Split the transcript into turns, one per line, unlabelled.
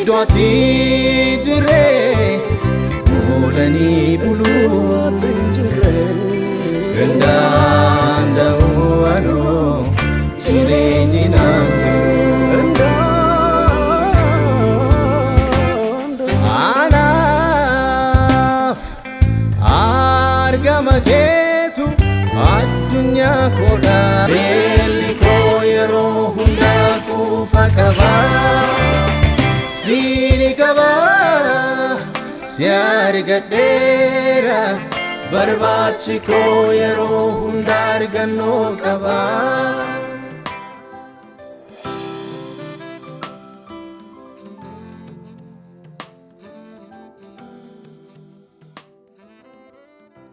Iddoti jire Mulani bulu Gandanda uano Jireni nanti Anaf Argama jetu Adunya koda Beli koyero hunda kufakaba Sini kaba Siar gadera Barbachi koyero hundar gano kaba